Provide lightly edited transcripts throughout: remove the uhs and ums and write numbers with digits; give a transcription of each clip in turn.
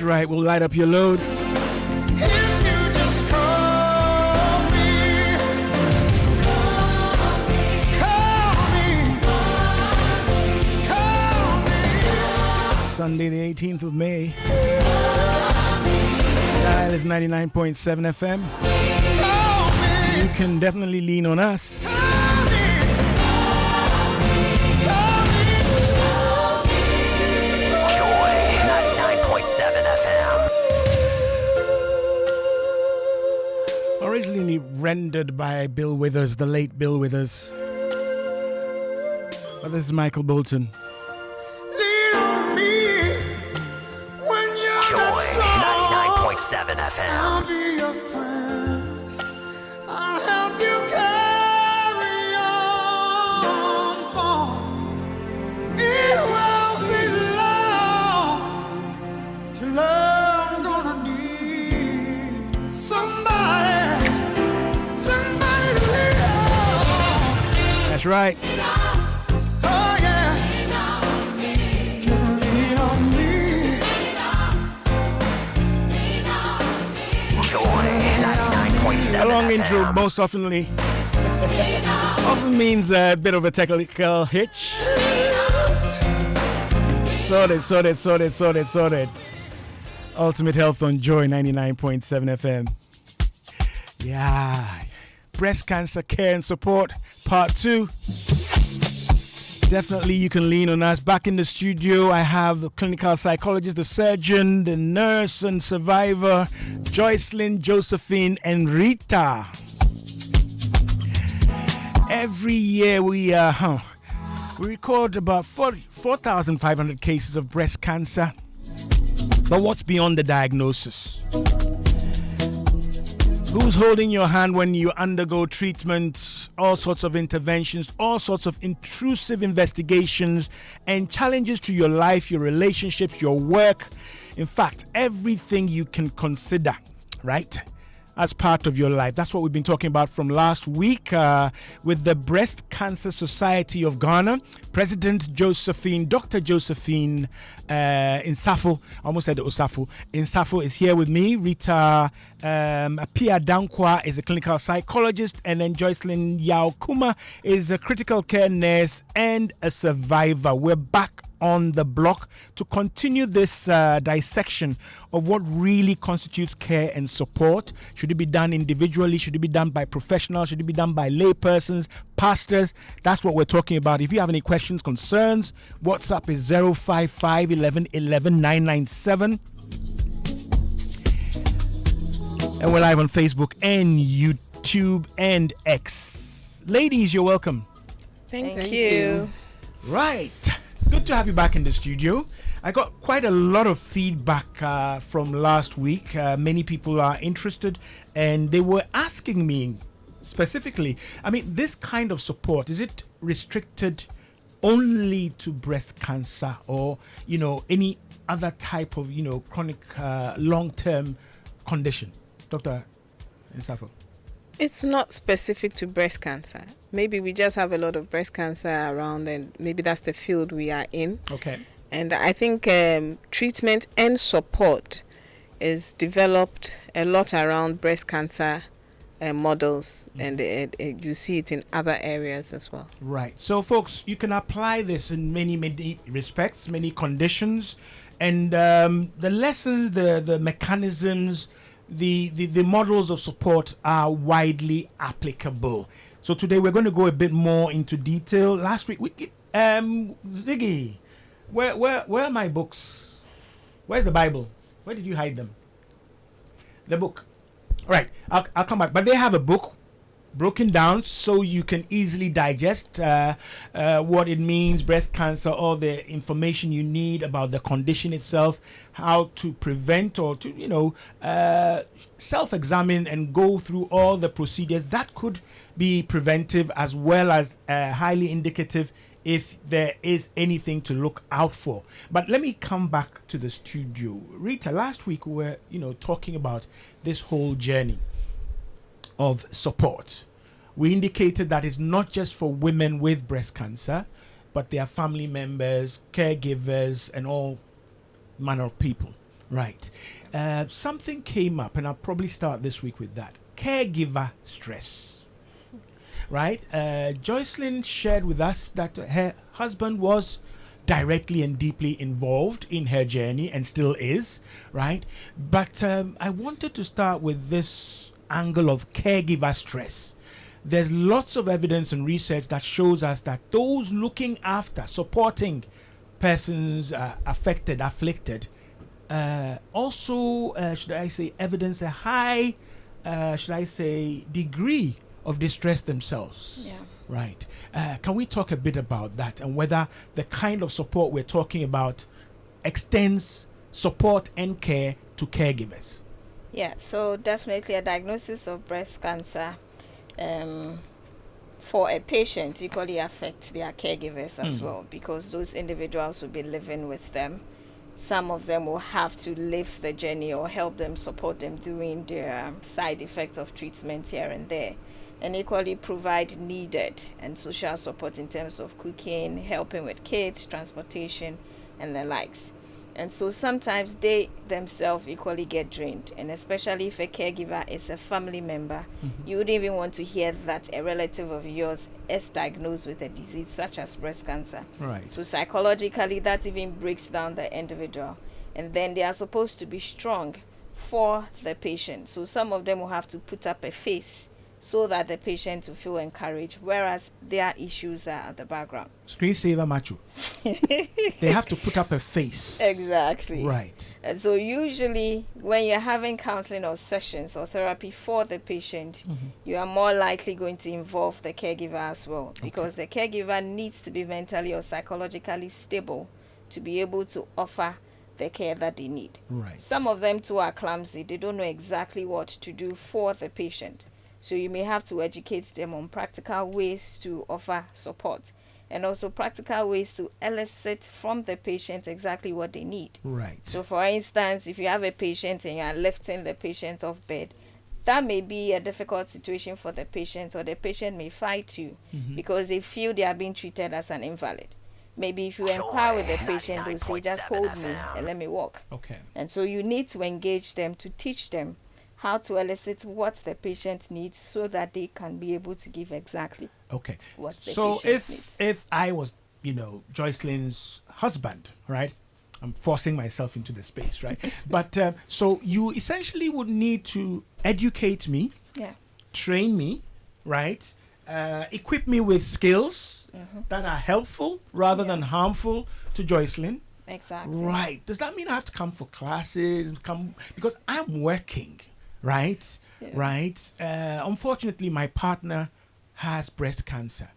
Right, we'll light up your load. Sunday the 18th of May. Dial is 99.7 FM. You can definitely lean on us. Originally rendered by Bill Withers, the late Bill Withers. But this is Michael Bolton. Joy 99.7 FM. I'll help you carry on. It won't be long till I'm gonna need somebody to lean on. That's right. Oh yeah. Lean on me. Joy 99.7 A long FM. intro most often means a bit of a technical hitch. Sorted. Ultimate Health on Joy 99.7 FM. Yeah. Breast cancer care and support, part 2. Definitely you can lean on us. Back in the studio, I have the clinical psychologist, the surgeon, the nurse and survivor, Joycelyn, Josephine, and Rita. Every year we record about 4,500 cases of breast cancer. But what's beyond the diagnosis? Who's holding your hand when you undergo treatment, all sorts of interventions, all sorts of intrusive investigations and challenges to your life, your relationships, your work. In fact, everything you can consider, right? As part of your life. That's what we've been talking about from last week with the Breast Cancer Society of Ghana. President Josephine, Dr. Josephine Insafo, almost said Osafo. Insafo is here with me. Rita Apia Dankwa is a clinical psychologist, and then Joycelyn Yao Kuma is a critical care nurse and a survivor. We're back on the block to continue this dissection of what really constitutes care and support. Should it be done individually? Should it be done by professionals? Should it be done by laypersons, pastors? That's what we're talking about. If you have any questions, concerns, WhatsApp is 055 11 11 997. And we're live on Facebook and YouTube and X. Ladies, you're welcome. Thank you. Right. Good to have you back in the studio. I got quite a lot of feedback from last week. Many people are interested, and they were asking me specifically, I mean, this kind of support, is it restricted only to breast cancer or, any other type of, chronic long-term condition? Dr. Insafo. It's not specific to breast cancer. Maybe we just have a lot of breast cancer around, and maybe that's the field we are in. Okay. And I think treatment and support is developed a lot around breast cancer models, and you see it in other areas as well. Right. So, folks, you can apply this in many respects, many conditions, and the lessons, the mechanisms, the models of support are widely applicable. So today we're going to go a bit more into detail. Last week, Ziggy, where are my books? Where's the Bible? Where did you hide them? The book. All right, I'll come back. But they have a book broken down so you can easily digest what it means, breast cancer, all the information you need about the condition itself, how to prevent or to, self-examine and go through all the procedures that could be preventive as well as highly indicative if there is anything to look out for. But let me come back to the studio. Rita, last week we were, talking about this whole journey of support. We indicated that it's not just for women with breast cancer, but their family members, caregivers, and all manner of people. Right. Something came up, and I'll probably start this week with that. Caregiver stress. Right? Joycelyn shared with us that her husband was directly and deeply involved in her journey and still is, right? But I wanted to start with this angle of caregiver stress. There's lots of evidence and research that shows us that those looking after, supporting persons afflicted, also, should I say, evidence a high, degree of distress themselves. Yeah. Right. Can we talk a bit about that and whether the kind of support we're talking about extends support and care to caregivers? Yeah, so definitely a diagnosis of breast cancer for a patient equally affects their caregivers as well, because those individuals will be living with them. Some of them will have to live the journey or help them, support them during their side effects of treatment here and there, and equally provide needed and social support in terms of cooking, helping with kids, transportation, and the likes. And so sometimes they themselves equally get drained, and especially if a caregiver is a family member, you wouldn't even want to hear that a relative of yours is diagnosed with a disease such as breast cancer. Right. So psychologically, that even breaks down the individual, and then they are supposed to be strong for the patient. So some of them will have to put up a face so that the patient will feel encouraged, whereas their issues are at the background. Screensaver macho. They have to put up a face. Exactly. Right. And so usually when you're having counseling or sessions or therapy for the patient, you are more likely going to involve the caregiver as well, because the caregiver needs to be mentally or psychologically stable to be able to offer the care that they need. Right. Some of them too are clumsy. They don't know exactly what to do for the patient. So you may have to educate them on practical ways to offer support, and also practical ways to elicit from the patient exactly what they need. Right. So for instance, if you have a patient and you are lifting the patient off bed, that may be a difficult situation for the patient, or the patient may fight you because they feel they are being treated as an invalid. Maybe if you inquire with the patient, they'll say, just hold me and let me walk. Okay. And so you need to engage them to teach them how to elicit what the patient needs so that they can be able to give exactly what the patient needs. If I was, Joycelyn's husband, right? I'm forcing myself into the space, right? But so you essentially would need to educate me, train me, right? Equip me with skills that are helpful rather than harmful to Joycelyn. Exactly. Right. Does that mean I have to come for classes? Because I'm working. Right. Unfortunately, my partner has breast cancer.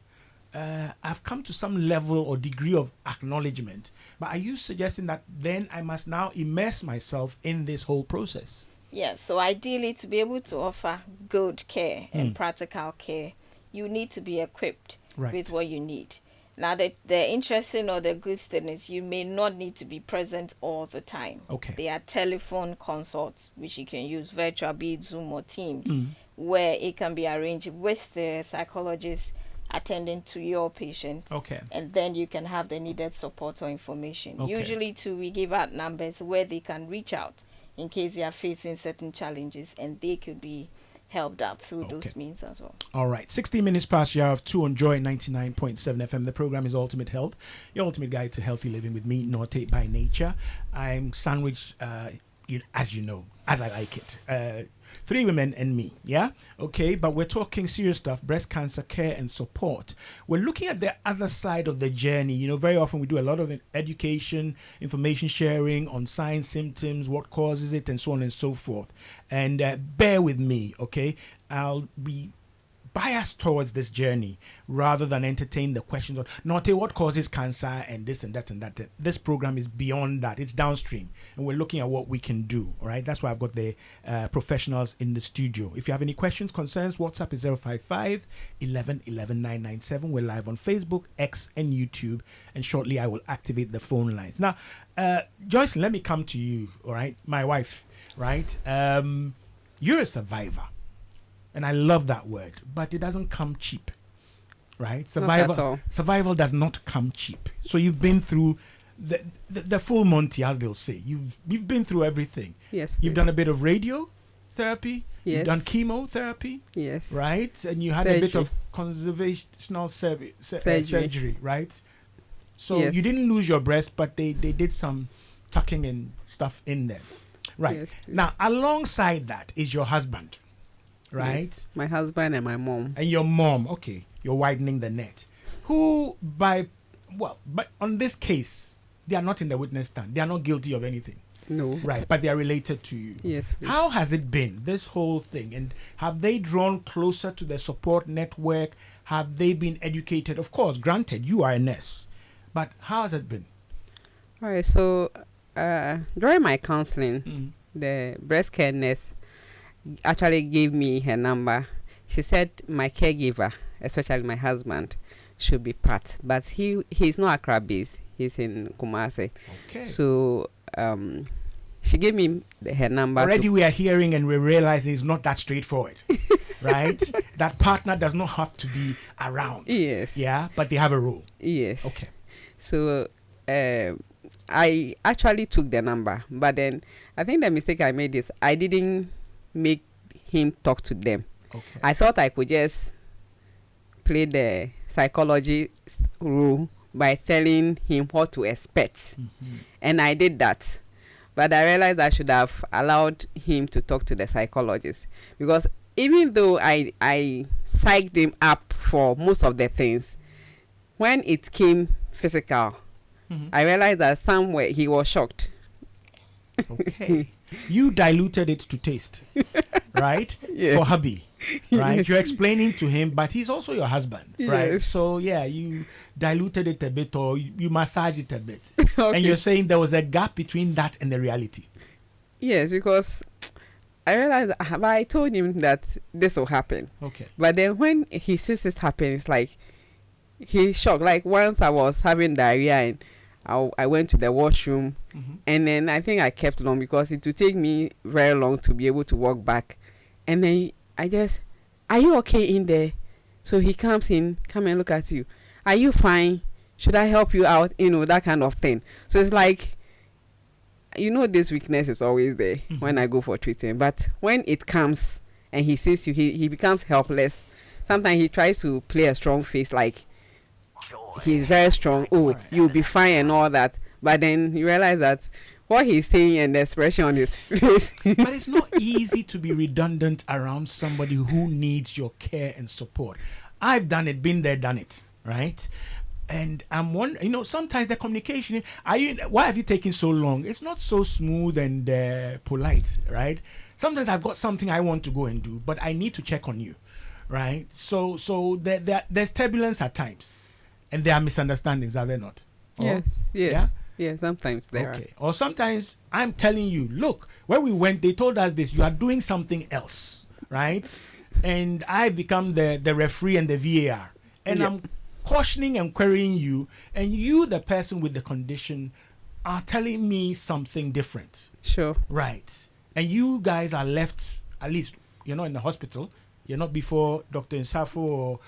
I've come to some level or degree of acknowledgement, but are you suggesting that then I must now immerse myself in this whole process? Yes. So ideally, to be able to offer good care and practical care, you need to be equipped with what you need. Now, the interesting or the good thing is you may not need to be present all the time. Okay. There are telephone consults, which you can use virtual, be it Zoom or Teams, where it can be arranged with the psychologist attending to your patient. Okay. And then you can have the needed support or information. Okay. Usually, too, we give out numbers where they can reach out in case they are facing certain challenges, and they could be helped out through those means as well. All right. 16 minutes past the hour of 2 on Joy 99.7 FM. The program is Ultimate Health, your ultimate guide to healthy living with me, Nortey by nature. I'm sandwiched, as you know, as I like it. 3 women and me, yeah? Okay, but we're talking serious stuff, breast cancer care and support. We're looking at the other side of the journey. Very often we do a lot of education, information sharing on signs, symptoms, what causes it, and so on and so forth. And bear with me, okay? I'll be biased towards this journey rather than entertain the questions of Nortey, what causes cancer and this and that and that. This program is beyond that. It's downstream, and we're looking at what we can do. All right, that's why I've got the professionals in the studio. If you have any questions, concerns, WhatsApp is 055 11 11 997. We're live on Facebook, X, and YouTube, and shortly I will activate the phone lines. Now, Joyce, let me come to you. All right, my wife. Right, you're a survivor. And I love that word, but it doesn't come cheap, right? Survival does not come cheap. So you've been through the full Monty, as they'll say. You've been through everything. Yes. You've done a bit of radio therapy. Yes. You've done chemotherapy. Yes. Right? And you had a bit of conservational surgery, right? So yes. You didn't lose your breast, but they did some tucking and stuff in there. Right. Yes, now, alongside that is your husband. Right? Yes, my husband and my mom. And your mom, okay, you're widening the net. But on this case, they are not in the witness stand. They are not guilty of anything. No. Right, but they are related to you. Yes. Please. How has it been, this whole thing? And have they drawn closer to the support network? Have they been educated? Of course, granted, you are a nurse. But how has it been? All right, so during my counseling, the breast care nurse actually gave me her number. She said my caregiver, especially my husband, should be Pat, but he's not Accra based. He's in Kumasi. Okay. So she gave me her number. Already we are hearing and we're realizing it's not that straightforward, right? That partner does not have to be around. Yes. Yeah, but they have a role. Yes. Okay. So I actually took the number, but then I think the mistake I made is I didn't make him talk to them. Okay. I thought I could just play the psychology role by telling him what to expect. And I did that. But I realized I should have allowed him to talk to the psychologist, because even though I psyched him up for most of the things, when it came physical, I realized that somewhere he was shocked. Okay. You diluted it to taste, right? Yes. For hubby, right? Yes. You're explaining to him, but he's also your husband, right? Yes. So yeah, you diluted it a bit, or you massaged it a bit. Okay. And you're saying there was a gap between that and the reality. Yes, because I realized I told him that this will happen. Okay. But then when he sees it happen, it's like he's shocked. Like once I was having diarrhea and I went to the washroom, and then I think I kept long because it would take me very long to be able to walk back. And then I just, are you okay in there? So he comes in, come and look at you. Are you fine? Should I help you out? You know, that kind of thing. So it's like, this weakness is always there when I go for treatment. But when it comes and he sees you, he becomes helpless. Sometimes he tries to play a strong face, like he's very strong. Oh, you'll be fine and all that. But then you realize that what he's saying and the expression on his face. But it's not easy to be redundant around somebody who needs your care and support. I've done it, been there, done it, right? And I'm wondering, sometimes the communication, why have you taken so long? It's not so smooth and polite, right? Sometimes I've got something I want to go and do, but I need to check on you, right? So there's turbulence at times, and there are misunderstandings, are there not? Yes, yes. Yeah, sometimes there are. Or sometimes I'm telling you, look, when we went, they told us this, you are doing something else, right? And I've become the referee and the VAR. And I'm cautioning and querying you, and you, the person with the condition, are telling me something different. Sure. Right. And you guys are left, at least you're not in the hospital, you're not before Dr. Nsafo or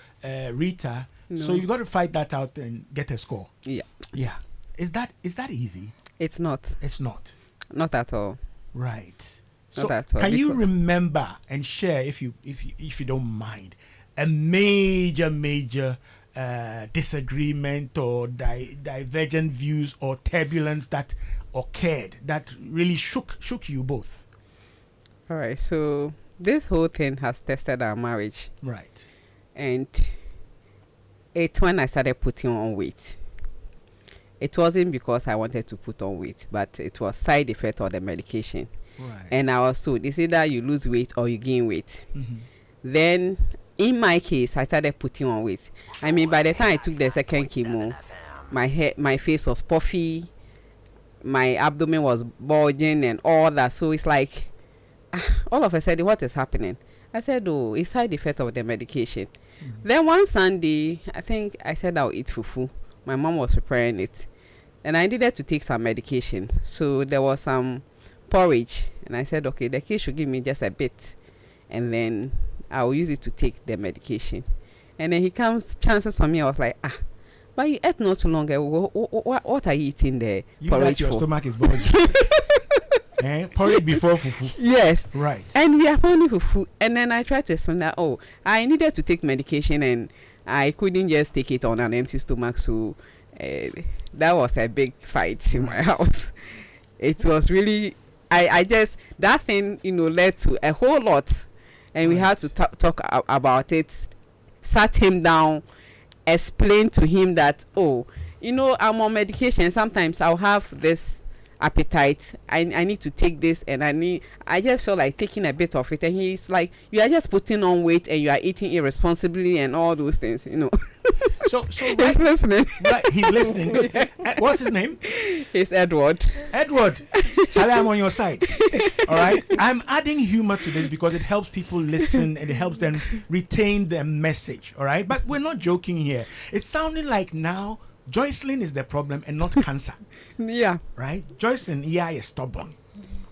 Rita. No. So you've got to fight that out and get a score. Yeah. Yeah. Is that easy? It's not. It's not. Not at all. Right. Not So at all, can you because- remember and share, if you don't mind, a major disagreement or divergent views or turbulence that occurred that really shook you both? All right. So this whole thing has tested our marriage, Right. and it's when I started putting on weight. It wasn't because I wanted to put on weight, but it was side effect of the medication. Right. And I was told it's either you lose weight or you gain weight. Mhm. Then in my case, I started putting on weight. I mean, by the time I took the second chemo, my face was puffy, my abdomen was bulging and all that. So it's like, all of a sudden, what is happening? I said, oh, it's side effect of the medication. Then one Sunday, I think I said I'll eat fufu. My mom was preparing it, and I needed to take some medication. So there was some porridge, and I said, okay, the kid should give me just a bit, and then I will use it to take the medication. And then he comes, chances on me. I was like, but you ate not too long ago. What are you eating there? You porridge your stomach is bulging. Porridge before fufu. Yes. Right. And we are only fufu. And then I tried to explain that, oh, I needed to take medication and I couldn't just take it on an empty stomach. So that was a big fight in my house. It was really, I just, that thing, led to a whole lot. And we had to talk about it, sat him down, explain to him that, oh, I'm on medication. Sometimes I'll have this appetite. I need to take this, and I just felt like taking a bit of it. And he's like, you are just putting on weight and you are eating irresponsibly and all those things, So he's listening. Right, he's listening. Good. What's his name? It's Edward. Charlie, I'm on your side. All right. I'm adding humor to this because it helps people listen and it helps them retain their message. All right. But we're not joking here. It's sounding like now Joycelyn is the problem and not cancer. Yeah. Right. Joycelyn, is stubborn.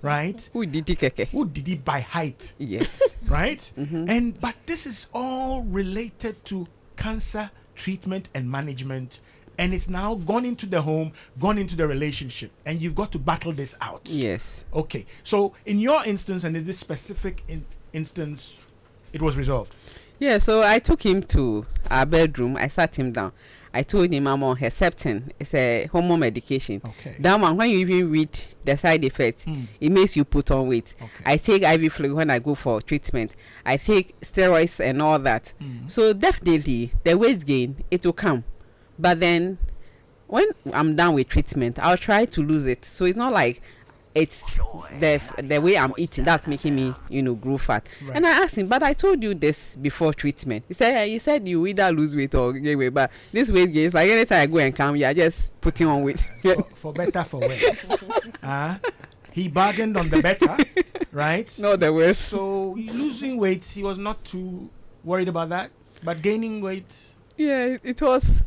Right. Who did he keke? Who did he by height? Yes. Right. But this is all related to cancer treatment and management, and it's now gone into the home, gone into the relationship, and you've got to battle this out. Yes. Okay. So in your instance, and in this specific instance, it was resolved. Yeah. So I took him to our bedroom. I sat him down. I told him I'm on Herceptin. It's a hormone medication. Okay. That one, when you even read the side effects, it makes you put on weight. Okay. I take IV fluid when I go for treatment. I take steroids and all that. So definitely the weight gain, it will come. But then when I'm done with treatment, I'll try to lose it. So it's not like it's the way I'm eating that's making me, grow fat. Right. And I asked him, but I told you this before treatment. He said, you said you either lose weight or gain weight, but this weight gain is like anytime I go and come, you are just putting on weight. for better, for worse. He bargained on the better, right? Not the worse. So losing weight, he was not too worried about that, but gaining weight. Yeah, it was.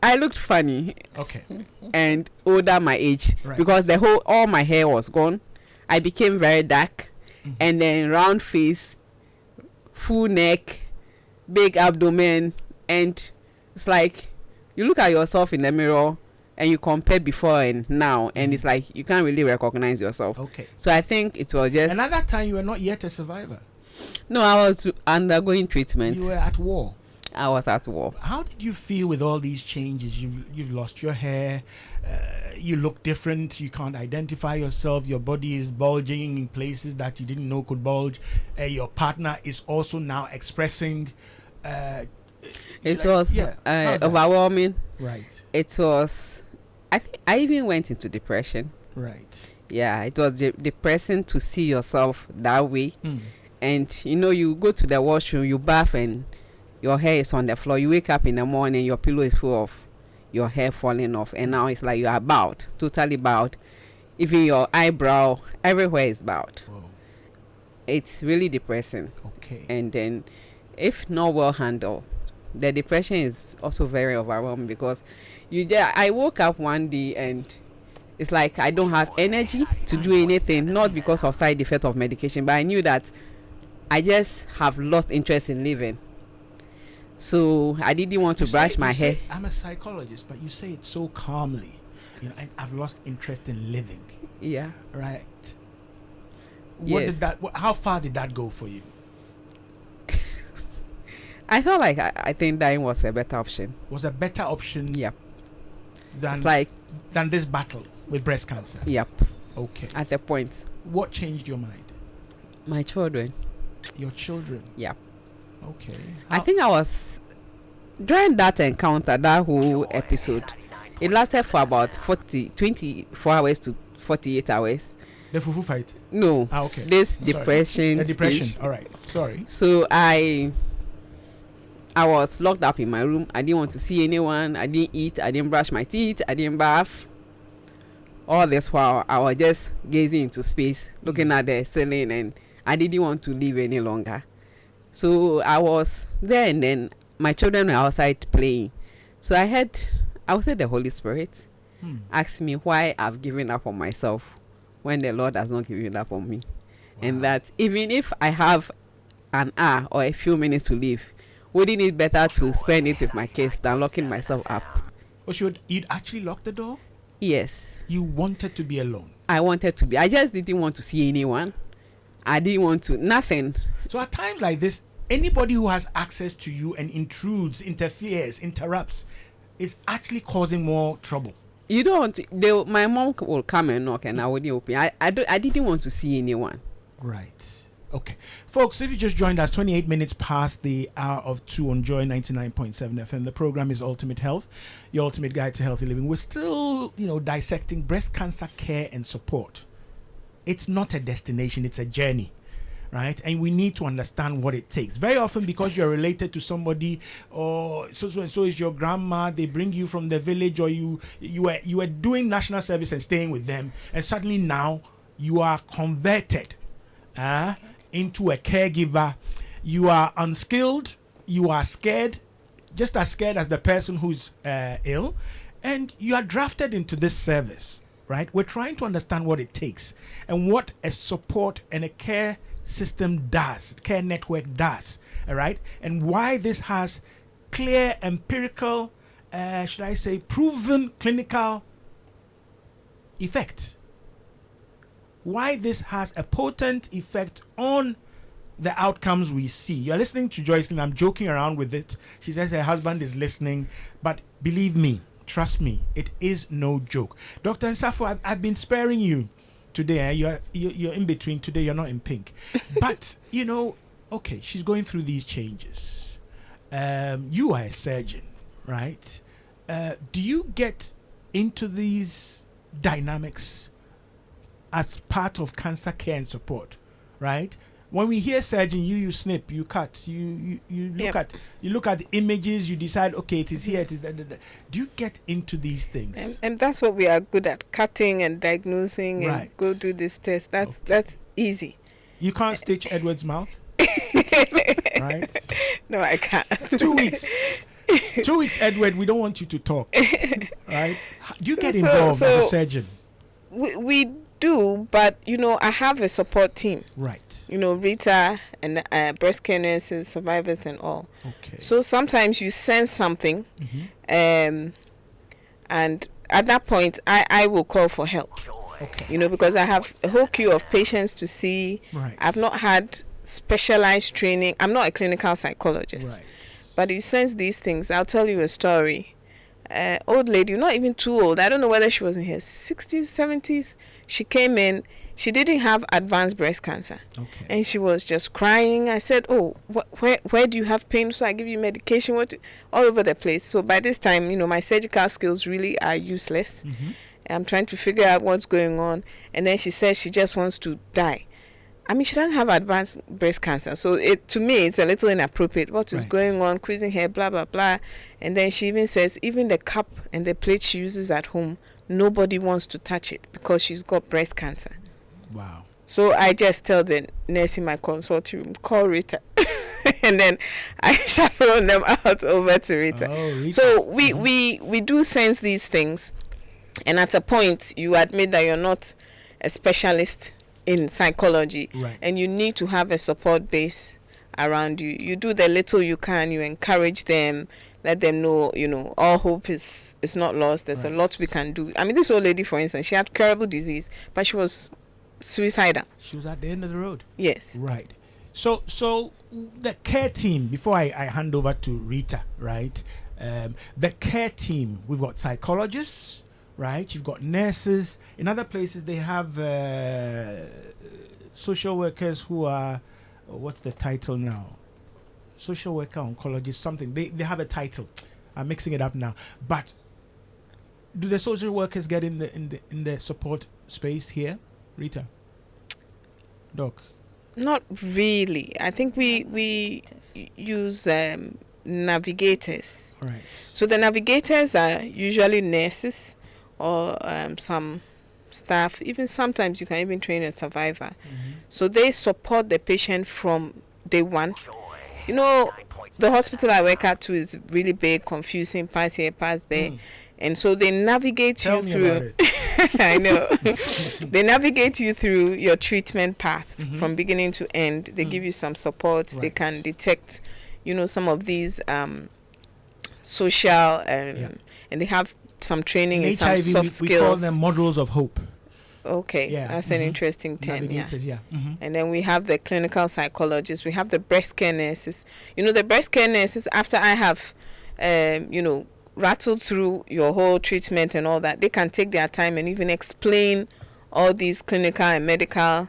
I looked funny. Okay. And older my age, right, because all my hair was gone. I became very dark, and then round face, full neck, big abdomen, and it's like you look at yourself in the mirror and you compare before and now, and it's like you can't really recognize yourself. Okay. So I think it was just. And at that time, you were not yet a survivor. No, I was undergoing treatment. You were at war. I was at war. How did you feel with all these changes? You've lost your hair. You look different. You can't identify yourself. Your body is bulging in places that you didn't know could bulge. Your partner is also now expressing. It was overwhelming. Right. It was. I think I even went into depression. Right. Yeah, it was depressing to see yourself that way. And you go to the washroom, you bath, and your hair is on the floor. You wake up in the morning, your pillow is full of your hair falling off, and now it's like you are bowed, totally bowed. Even your eyebrow, everywhere is bowed. Whoa. It's really depressing. Okay. And then, if not well handled, the depression is also very overwhelming, because I woke up one day and it's like I don't have energy to do anything, not because of side effect of medication, but I knew that I just have lost interest in living. So I didn't want to brush my hair. I'm a psychologist, but you say it so calmly. I've lost interest in living. Yeah. Right. Yes. How far did that go for you? I felt like I think dying was a better option. Was a better option. Yep. Than this battle with breast cancer. Yep. Okay. At the point. What changed your mind? My children. Your children. Yep. Okay. I think I was during that encounter, that whole episode. It lasted for about 24 hours to 48 hours. The fufu fight. No. Okay. This Sorry. depression. The depression. stage. All right. Sorry. So I was locked up in my room. I didn't want to see anyone. I didn't eat. I didn't brush my teeth. I didn't bath. All this while I was just gazing into space, looking at the ceiling, and I didn't want to live any longer. So I was there, and then my children were outside playing. So I would say the Holy Spirit asked me why I've given up on myself when the Lord has not given up on me. Wow. And that even if I have an hour or a few minutes to live, wouldn't it better to spend it with my kids than locking myself up? Oh, you'd actually lock the door? Yes. You wanted to be alone? I wanted to be. I just didn't want to see anyone. I didn't want to, nothing. So at times like this, anybody who has access to you and intrudes, interferes, interrupts, is actually causing more trouble. You don't want to, my mom will come and knock and I wouldn't open. I didn't want to see anyone. Right. Okay. Folks, if you just joined us, 28 minutes past the hour of 2 on Joy 99.7 FM. The program is Ultimate Health, your ultimate guide to healthy living. We're still, dissecting breast cancer care and support. It's not a destination, it's a journey, right? And we need to understand what it takes. Very often, because you're related to somebody, or so and so is your grandma, they bring you from the village, or you were doing national service and staying with them, and suddenly now you are converted into a caregiver. You are unskilled, you are scared, just as scared as the person who's ill, and you are drafted into this service, right? We're trying to understand what it takes and what a support and a care system does, care network does, all right? And why this has clear empirical, should I say, proven clinical effect. Why this has a potent effect on the outcomes we see. You're listening to Joycelyn. I'm joking around with it. She says her husband is listening, but believe me, trust me, it is no joke. Dr. Nsafo, I've been sparing you today. You're in between today. You're not in pink, but okay. She's going through these changes. You are a surgeon, right? Do you get into these dynamics as part of cancer care and support, right? When we hear surgeon, you snip, you cut, you look at the images, you decide, okay, it is here, it is da. Do you get into these things? And that's what we are good at, cutting and diagnosing, right. And go do this test. That's easy. You can't stitch Edward's mouth, right? No, I can't. 2 weeks. 2 weeks, Edward, we don't want you to talk, right? Do you get involved as a surgeon? We do, but I have a support team. Right. Rita and breast care nurses, survivors, and all. Okay. So sometimes you sense something, and at that point, I will call for help. Okay. Because I have a whole queue of patients to see. Right. I've not had specialized training. I'm not a clinical psychologist. Right. But you sense these things. I'll tell you a story. Old lady, not even too old. I don't know whether she was in her 60s, 70s. She came in. She didn't have advanced breast cancer. Okay. And she was just crying. I said, oh, where do you have pain? So I give you medication. All over the place. So by this time, my surgical skills really are useless. Mm-hmm. I'm trying to figure out what's going on. And then she says she just wants to die. I mean, she doesn't have advanced breast cancer. So to me, it's a little inappropriate. What is going on? Quizzing her, blah, blah, blah. And then she even says, even the cup and the plate she uses at home, nobody wants to touch it because she's got breast cancer. Wow. So I just tell the nurse in my consulting room, call Rita. And then I chaperone them out over to Rita. Oh, Rita. So we do sense these things. And at a point, you admit that you're not a specialist in psychology. Right. And you need to have a support base around you. You do the little you can. You encourage them. Let them know, all hope is not lost. There's a lot we can do. I mean, this old lady, for instance, she had curable disease, but she was suicidal. She was at the end of the road. Yes. Right. So the care team, before I hand over to Rita, right? The care team, we've got psychologists, right? You've got nurses. In other places, they have social workers who are, what's the title now? Social worker, oncologist, something. They have a title. I'm mixing it up now. But do the social workers get in the support space here, Rita? Doc? Not really. I think we use navigators. All right. So the navigators are usually nurses or some staff. Even sometimes you can even train a survivor. So they support the patient from day one. You know, the hospital I work at too is really big, confusing, pass here, pass there. And so they navigate Tell you me through. about it. I know. They navigate you through your treatment path from beginning to end. They give you some support. They Right. can detect, you know, some of these social and they have some training in In some HIV, soft we call skills. them models of hope. Okay, Yeah, that's an interesting term. Yeah. Navigators, yeah. And then we have the clinical psychologists. We have the breast care nurses. You know, the breast care nurses, after I have, you know, rattled through your whole treatment and all that, they can take their time and even explain all these clinical and medical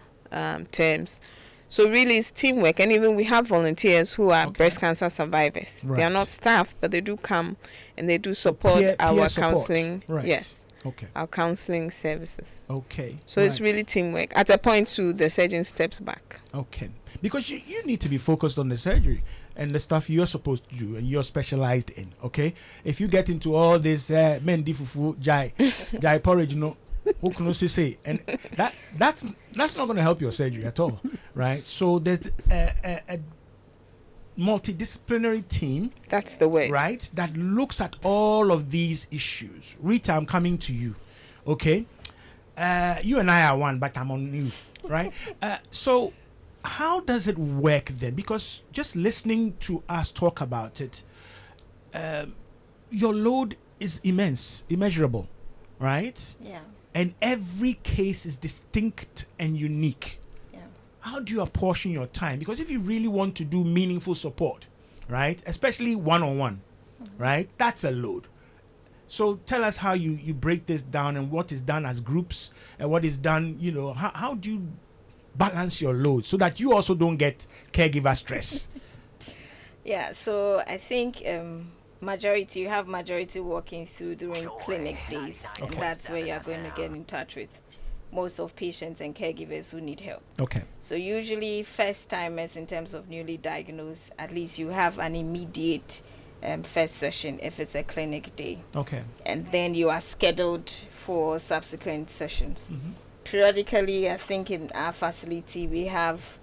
terms. So really it's teamwork. And even we have volunteers who are breast cancer survivors. They are Right. not staff, but they do come and they do support peer our support. counseling. Right. Yes, Okay. our counseling services. Okay. So it's really teamwork. At a point too, the surgeon steps back. Okay. Because you need to be focused on the surgery and the stuff you're supposed to do and you're specialized in. Okay. If you get into all this mendi fufu jai porridge, you know, who can also say, and that's not going to help your surgery at all, right? So there's a multidisciplinary team, That's the word. right, that looks at all of these issues. Rita, I'm coming to you. Okay. You and I are one, but I'm on you, right? So how does it work then? Because just listening to us talk about it, your load is immense, immeasurable, right? Yeah. And every case is distinct and unique. Yeah. How do you apportion your time? Because if you really want to do meaningful support, right, especially one-on-one, right, that's a load. So tell us how you break this down and what is done as groups and what is done, you know, how do you balance your load so that you also don't get caregiver stress? Yeah, so I think you have majority working through during clinic days. And that's where you're going to get in touch with most of patients and caregivers who need help. Okay. So usually first timers in terms of newly diagnosed, at least you have an immediate first session if it's a clinic day. Okay. And then you are scheduled for subsequent sessions. Periodically, I think in our facility we have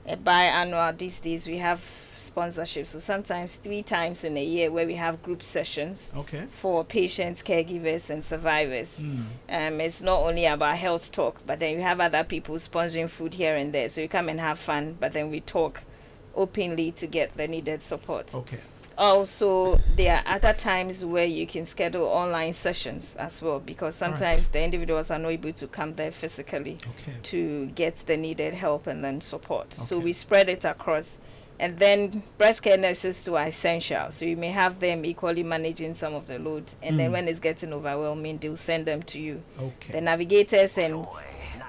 a biannual. These days we have sponsorships, so sometimes 3 times in a year where we have group sessions Okay. for patients, caregivers, and survivors. It's not only about health talk, but then you have other people sponsoring food here and there, so you come and have fun, but then we talk openly to get the needed support. Okay. Also, there are other times where you can schedule online sessions as well, because sometimes the individuals are not able to come there physically Okay. to get the needed help and then support. So Okay. we spread it across. And then breast care nurses too are essential. So you may have them equally managing some of the load. And then when it's getting overwhelming, they'll send them to you. Okay. The navigators and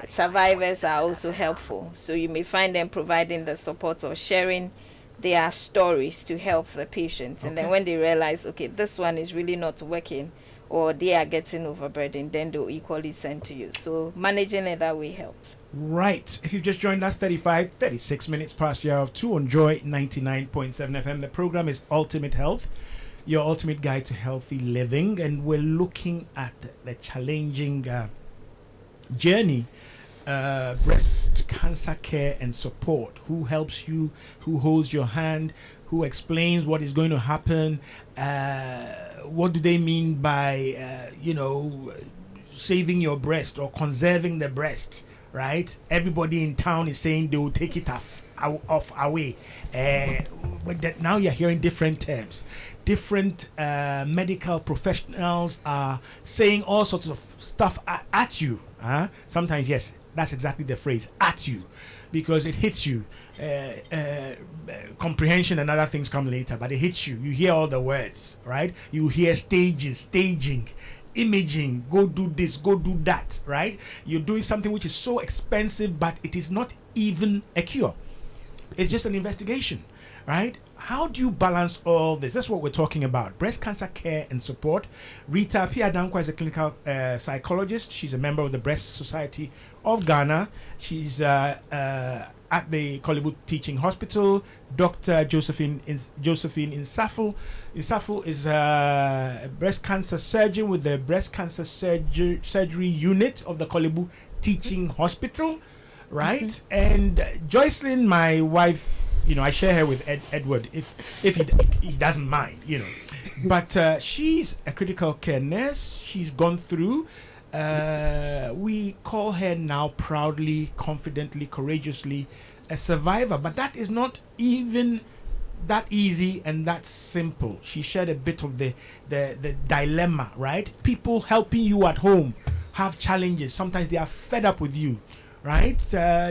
survivors are also helpful. So you may find them providing the support or sharing their stories to help the patients. And then Okay. when they realize, okay, this one is really not working or they are getting overburdened, then they'll equally send to you. So managing it that way helps. Right. If you've just joined us, 36 minutes past the hour of 2 on Joy 99.7 FM. The program is Ultimate Health, your ultimate guide to healthy living. And we're looking at the challenging journey, breast cancer care and support. Who helps you? Who holds your hand? Who explains what is going to happen? What do they mean by, saving your breast or conserving the breast? Right? Everybody in town is saying they will take it off away. But that now you're hearing different terms. Different medical professionals are saying all sorts of stuff at you. Sometimes, yes, that's exactly the phrase, at you, because it hits you. Comprehension and other things come later, but it hits you. You hear all the words, right? You hear staging, imaging, go do this, go do that, right? You're doing something which is so expensive, but it is not even a cure. It's just an investigation, right? How do you balance all this? That's what we're talking about. Breast cancer care and support. Rita Piadankwa is a clinical psychologist. She's a member of the Breast Society of Ghana. She's at the Kolebu Teaching Hospital. Dr. Josephine Insaful is a breast cancer surgeon with the breast cancer surgery unit of the Kolebu Teaching Hospital, right? And Joycelyn, my wife, I share her with Edward if he doesn't mind, But she's a critical care nurse. She's gone through. We call her now proudly, confidently, courageously a survivor. But that is not even that easy and that simple. She shared a bit of the dilemma, right? People helping you at home have challenges. Sometimes they are fed up with you. Right?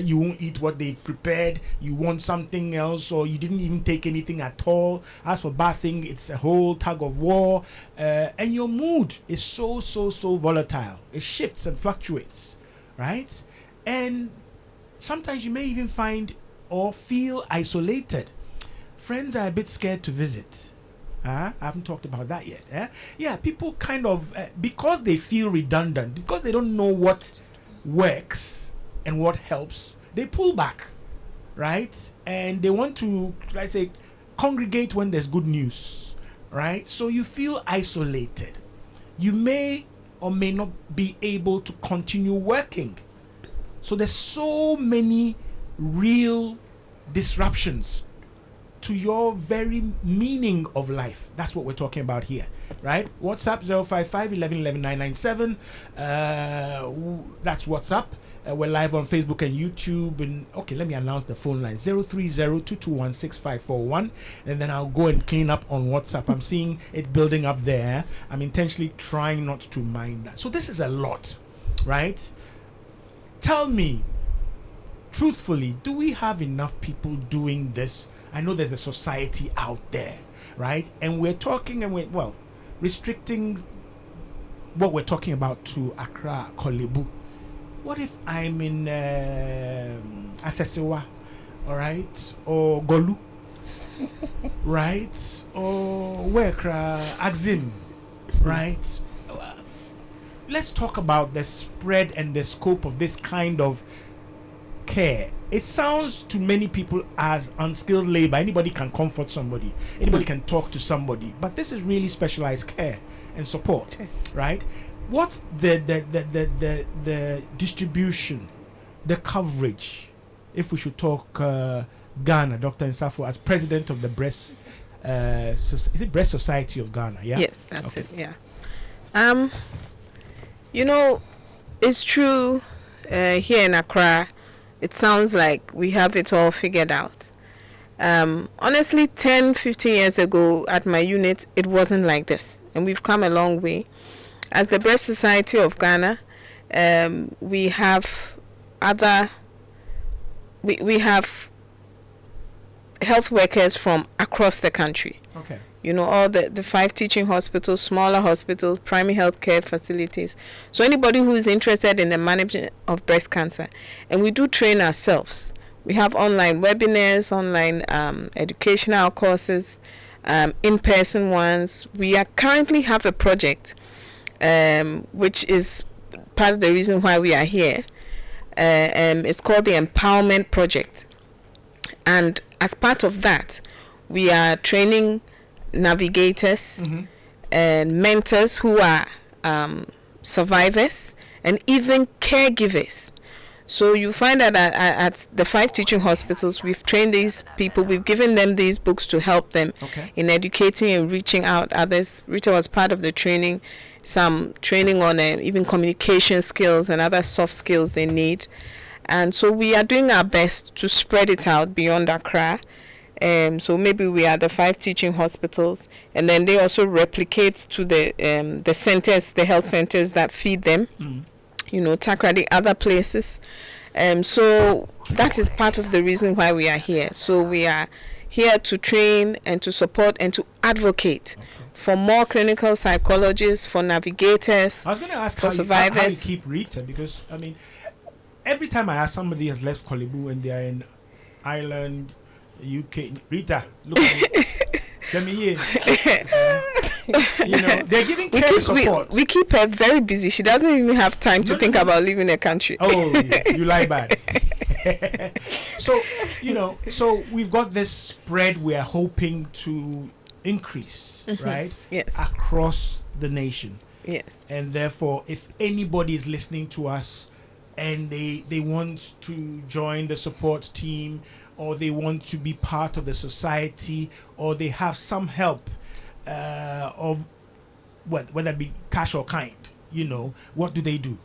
You won't eat what they've prepared. You want something else, or you didn't even take anything at all. As for bathing, it's a whole tug of war. And your mood is so volatile. It shifts and fluctuates. Right? And sometimes you may even find or feel isolated. Friends are a bit scared to visit. I haven't talked about that yet. Yeah, people kind of, because they feel redundant, because they don't know what works and what helps, they pull back, right? And they want to, let's say, congregate when there's good news, right? So you feel isolated. You may or may not be able to continue working. So there's so many real disruptions to your very meaning of life. That's what we're talking about here, right? WhatsApp 055 11 11 997. That's WhatsApp. We're live on Facebook and YouTube. And okay, let me announce the phone line 030-221-6541, and then I'll go and clean up on WhatsApp. I'm seeing it building up there. I'm intentionally trying not to mind that. So this is a lot, right? Tell me, truthfully, do we have enough people doing this? I know there's a society out there, right? And we're talking and restricting what we're talking about to Accra, Kolebu. What if I'm in Asesewa, all right, or Golu, right, or Wekra, Axim, right? Let's talk about the spread and the scope of this kind of care. It sounds to many people as unskilled labor. Anybody can comfort somebody, anybody can talk to somebody, but this is really specialized care and support, right? What's the distribution, the coverage, if we should talk Ghana, Dr. Insafo, as president of the Breast is it Breast Society of Ghana? Yeah. Yes, that's it. Yeah. It's true. Here in Accra, it sounds like we have it all figured out. Honestly, 10-15 years ago at my unit, it wasn't like this, and we've come a long way. As the Breast Society of Ghana, we have we have health workers from across the country. Okay. All the 5 teaching hospitals, smaller hospitals, primary health care facilities. So anybody who is interested in the management of breast cancer, and we do train ourselves. We have online webinars, online educational courses, in-person ones. We currently have a project which is part of the reason why we are here. It's called the Empowerment Project. And as part of that, we are training navigators and mentors who are survivors and even caregivers. So you find that at the 5 teaching hospitals, we've trained these people. We've given them these books to help them in educating and reaching out others. Rita was part of the training, some training on even communication skills and other soft skills they need. And so we are doing our best to spread it out beyond Accra. So maybe we are the 5 teaching hospitals, and then they also replicate to the centers, the health centers that feed them. Takrady, other places. So that is part of the reason why we are here. So we are here to train and to support and to advocate for more clinical psychologists, for navigators, I was going to ask for how survivors. you keep Rita, because every time I ask somebody has left Kolebu and they are in Ireland, UK. Rita, look at me. Let me hear. You know, they're giving care support. We keep her very busy. She doesn't even have time to think about leaving the country. Oh, you lie bad. So, you know, so we've got this spread we are hoping to increase, right? Yes. Across the nation. Yes. And therefore, if anybody is listening to us and they want to join the support team, or they want to be part of the society, or they have some help of whether it be cash or kind, you know, what do they do?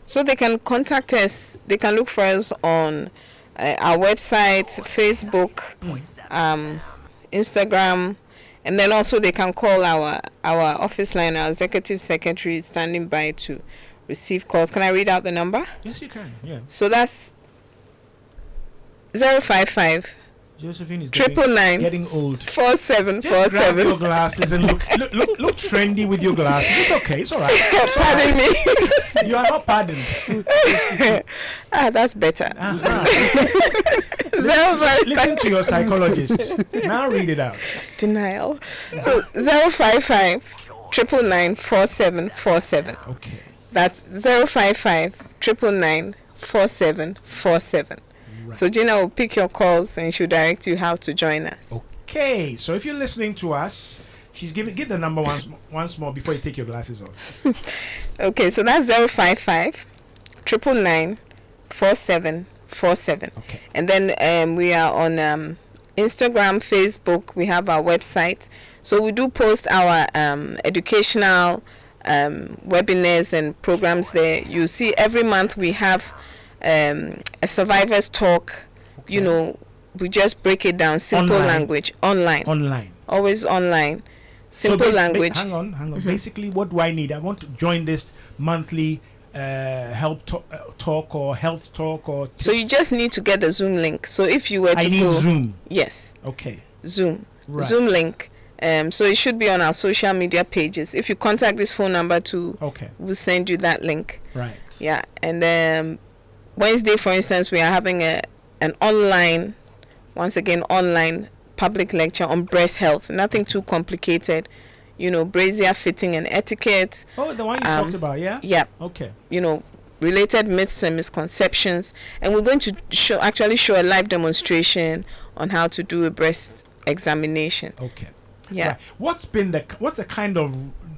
So they can contact us. They can look for us on our website, Facebook, Instagram, and then also they can call our office line. Our executive secretary is standing by to receive calls. Can I read out the number? Yes, you can. Yeah. So that's 055 Josephine is 999 getting old. 4747. Just grab your glasses and look trendy with your glasses. It's okay. It's all right. Pardon me. You are not pardoned. That's better. Listen to your psychologist. Now read it out. Denial. So 055 999 4747. Okay. That's 055 999 4747. Right. So Gina will pick your calls and she'll direct you how to join us. Okay. So if you're listening to us, give the number once more before you take your glasses off. Okay, so that's 055 999 4747. Okay. And then we are on Instagram, Facebook. We have our website. So we do post our educational webinars and programs there. You see, every month we have a survivors talk. Okay. You know, we just break it down, simple language, online, always online, simple language. Hang on. Basically, what do I need? I want to join this monthly help talk or health talk or tips. So you just need to get the Zoom link. So if you were to I need Zoom. Yes. Okay. Zoom. Right. Zoom link. So it should be on our social media pages. If you contact this phone number too, okay, we'll send you that link. Right. Yeah. And Wednesday, for instance, we are having an online, once again, online public lecture on breast health. Nothing too complicated. You know, brazier fitting and etiquette. Oh, the one you talked about, yeah? Yeah. Okay. You know, related myths and misconceptions. And we're going to show a live demonstration on how to do a breast examination. Okay. Yeah. Right. What's the kind of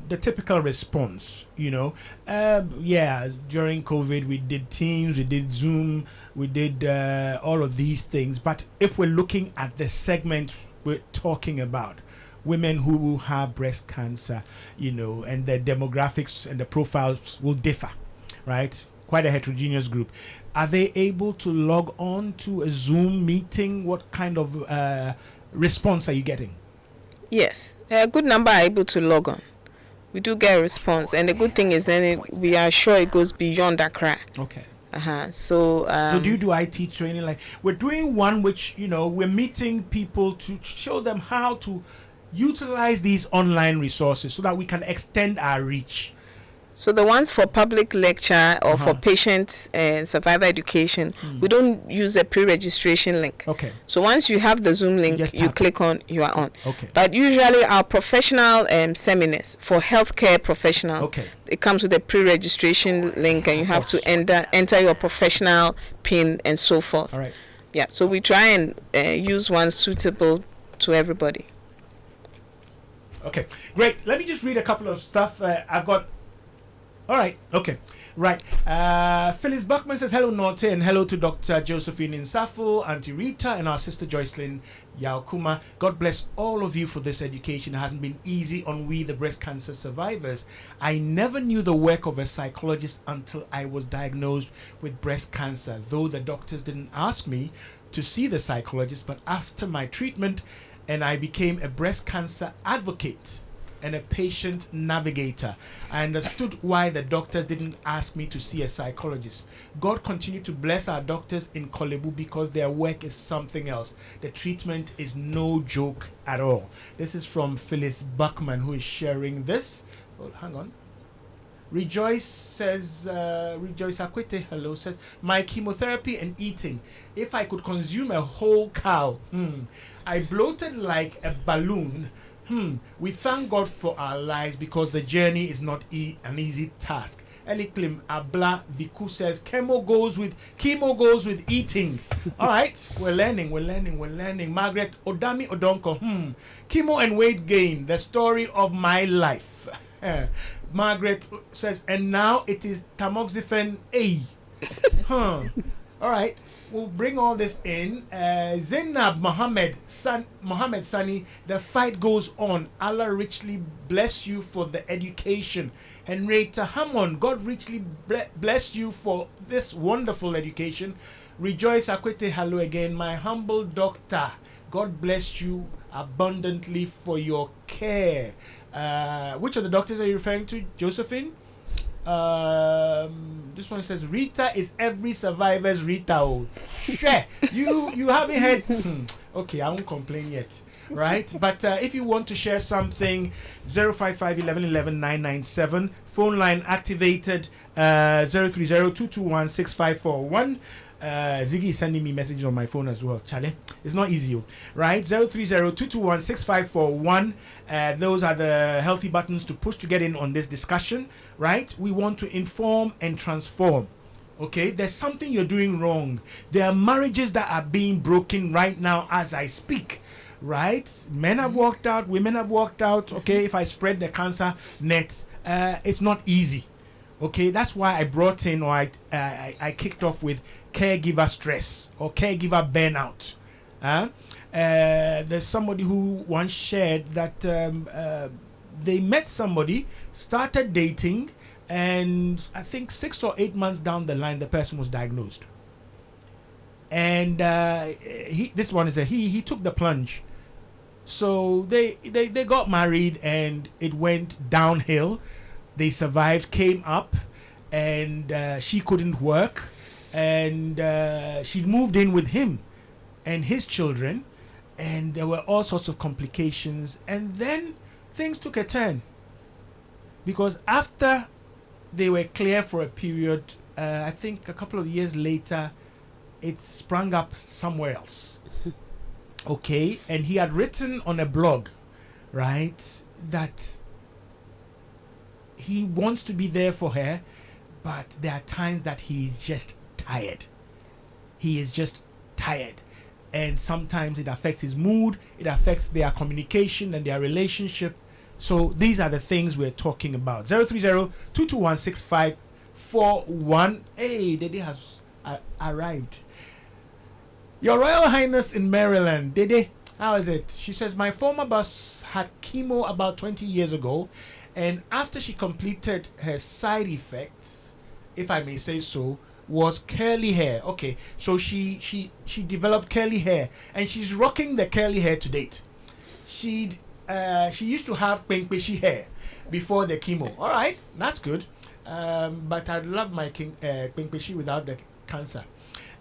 the typical response, you know? Yeah, during COVID, we did Teams, we did Zoom, we did all of these things. But if we're looking at the segment we're talking about, women who have breast cancer, you know, and the demographics and the profiles will differ, right? Quite a heterogeneous group. Are they able to log on to a Zoom meeting? What kind of response are you getting? Yes, a good number are able to log on. We do get a response, and the good thing is then we are sure it goes beyond Accra. Okay. So do you do IT training? Like, we're doing one which, you know, we're meeting people to show them how to utilize these online resources so that we can extend our reach. So the ones for public lecture or for patient survivor education, we don't use a pre-registration link. Okay. So once you have the Zoom link, you click on, you are on. Okay. But usually our professional seminars for healthcare professionals, okay, it comes with a pre-registration link, and you have to enter your professional PIN and so forth. All right. Yeah. So we try and use one suitable to everybody. Okay, great. Let me just read a couple of stuff I've got. All right, okay, right. Phyllis Buckman says, hello, Nortey, and hello to Dr. Josephine Insafo, Auntie Rita, and our sister Joycelyn Yaokuma. God bless all of you for this education. It hasn't been easy on we, the breast cancer survivors. I never knew the work of a psychologist until I was diagnosed with breast cancer, though the doctors didn't ask me to see the psychologist, but after my treatment, and I became a breast cancer advocate and a patient navigator. I understood why the doctors didn't ask me to see a psychologist. God continue to bless our doctors in Kolebu because their work is something else. The treatment is no joke at all. This is from Phyllis Buckman, who is sharing this. Oh, hang on. Rejoice says, Rejoice Akwete, hello, says, my chemotherapy and eating. If I could consume a whole cow, I bloated like a balloon. We thank God for our lives because the journey is not an easy task. Eliklim Abla Viku says, chemo goes with eating. All right, we're learning. Margaret Odami Odonko, chemo and weight gain, the story of my life. Margaret says, and now it is tamoxifen A. All right, we'll bring all this in. Zainab Mohammed Sani, the fight goes on. Allah richly bless you for the education. Henrietta Hammond, God richly bless you for this wonderful education. Rejoice Akwete, hello again. My humble doctor, God bless you abundantly for your care. Which of the doctors are you referring to, Josephine? This one says Rita is every survivor's Rita. Oh, sure. You haven't heard. Okay, I won't complain yet. Right, but if you want to share something, 055 11 11 997, phone line activated, 030-221-6541. Ziggy is sending me messages on my phone as well. Charlie, it's not easy, right? 030-221-6541. Those are the healthy buttons to push to get in on this discussion, right? We want to inform and transform. Okay, there's something you're doing wrong. There are marriages that are being broken right now as I speak. Right, men have walked out, women have walked out. Okay, if I spread the cancer net, it's not easy. Okay, that's why I brought in, or I kicked off with caregiver stress or caregiver burnout. There's somebody who once shared that they met somebody, started dating, and I think 6 or 8 months down the line, the person was diagnosed. And this one is he took the plunge. So they got married and it went downhill. They survived, came up, and she couldn't work, and she moved in with him and his children, and there were all sorts of complications. And then things took a turn, because after they were clear for a period, I think a couple of years later, it sprang up somewhere else. Okay, and he had written on a blog, right, that he wants to be there for her, but there are times that he's just tired. He is just tired. And sometimes it affects his mood, it affects their communication and their relationship. So these are the things we're talking about. 030-221-6541. Hey, Dede has arrived. Your Royal Highness in Maryland, Dede, how is it? She says, my former boss had chemo about 20 years ago, and after she completed her side effects, if I may say so, was curly hair. Okay, so she developed curly hair, and she's rocking the curly hair to date. She used to have pinkishy hair before the chemo. All right, that's good. But I'd love my pinkishy without the cancer.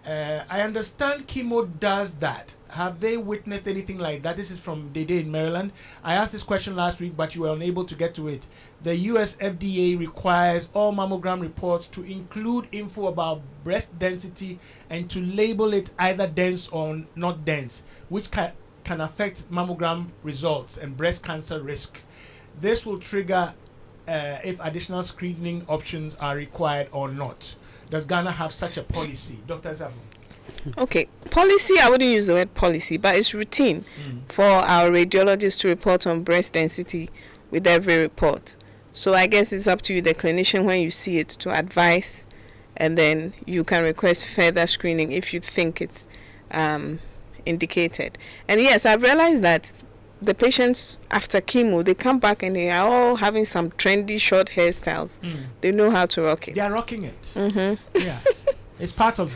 I understand chemo does that. Have they witnessed anything like that? This is from Dede in Maryland. I asked this question last week, but you were unable to get to it. The US FDA requires all mammogram reports to include info about breast density and to label it either dense or not dense, which can affect mammogram results and breast cancer risk. This will trigger if additional screening options are required or not. Does Ghana have such a policy? Dr. Zafo? Okay, policy, I wouldn't use the word policy, but it's routine for our radiologists to report on breast density with every report. So I guess it's up to you, the clinician, when you see it, to advise, and then you can request further screening if you think it's indicated. And yes, I've realized that the patients after chemo, they come back and they are all having some trendy short hairstyles. They know how to rock it. They are rocking it. Yeah. It's part of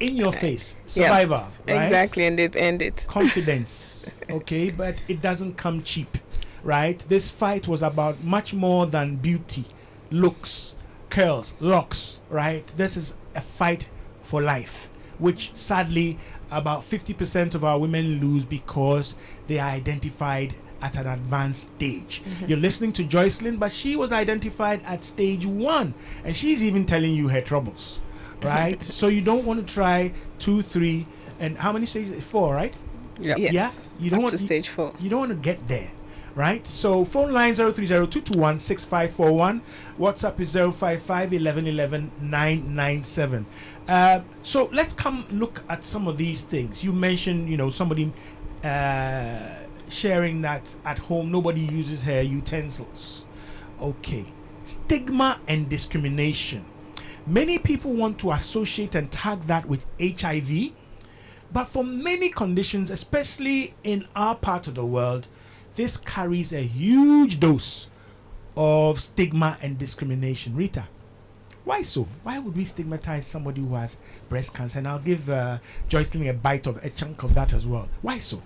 in your face survivor, right? Exactly, and they've ended. Confidence, okay, but it doesn't come cheap, right? This fight was about much more than beauty, looks, curls, locks, right? This is a fight for life, which sadly about 50% of our women lose because they are identified at an advanced stage. You're listening to Joycelyn, but she was identified at stage 1, and she's even telling you her troubles, right? So you don't want to try 2, 3, and how many stages? 4, right? Yeah. Yes. Yeah, you don't Up want to stage 4. You don't want to get there, right? So phone line 030-221-6541. WhatsApp is 055-1111-997. So let's come look at some of these things. You mentioned, somebody sharing that at home nobody uses hair utensils. Okay, stigma and discrimination. Many people want to associate and tag that with HIV, but for many conditions, especially in our part of the world, this carries a huge dose of stigma and discrimination. Rita, why so? Why would we stigmatize somebody who has breast cancer? And I'll give Joycelyn a chunk of that as well. Why so?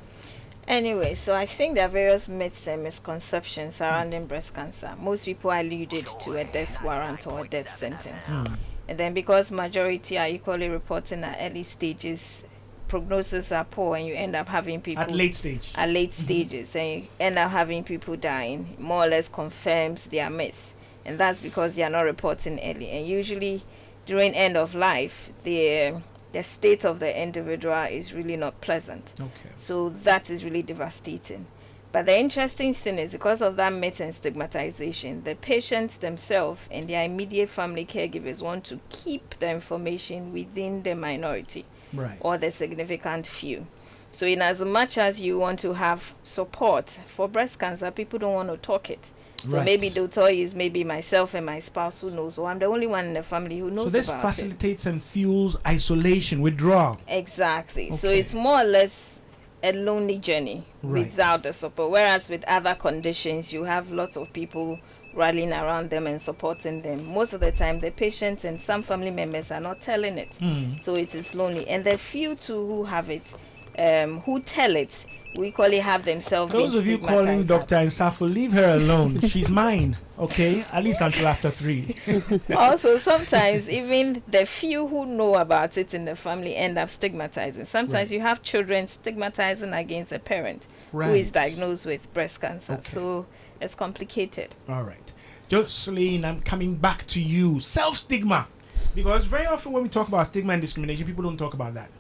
Anyway, so I think there are various myths and misconceptions surrounding breast cancer. Most people alluded to a death warrant or a death sentence. And then because majority are equally reporting at early stages, prognosis are poor, and you end up having people At late stage. at late stages, and you end up having people dying, more or less confirms their myth. And that's because they are not reporting early. And usually during end of life, the state of the individual is really not pleasant. Okay. So that is really devastating. But the interesting thing is, because of that myth and stigmatization, the patients themselves and their immediate family caregivers want to keep the information within the minority, Right. or the significant few. So in as much as you want to have support for breast cancer, people don't want to talk it. So Right. maybe they'll tell you, it's maybe myself and my spouse who knows, or I'm the only one in the family who So knows this about it. facilitates and fuels isolation, withdrawal. Exactly. So Okay. it's more or less a lonely journey Right. without the support. Whereas with other conditions, you have lots of people rallying around them and supporting them. Most of the time, the patients and some family members are not telling it. So it is lonely. And the few too who have it, who tell it, we equally have themselves Those been of you calling stigmatized Dr. Nsafo, leave her alone. She's mine, okay? At least until after 3. Also, sometimes even the few who know about it in the family end up stigmatizing. Sometimes Right. you have children stigmatizing against a parent who Right. is diagnosed with breast cancer. Okay. So it's complicated. All right. Joycelyn, I'm coming back to you. Self-stigma. Because very often when we talk about stigma and discrimination, people don't talk about that.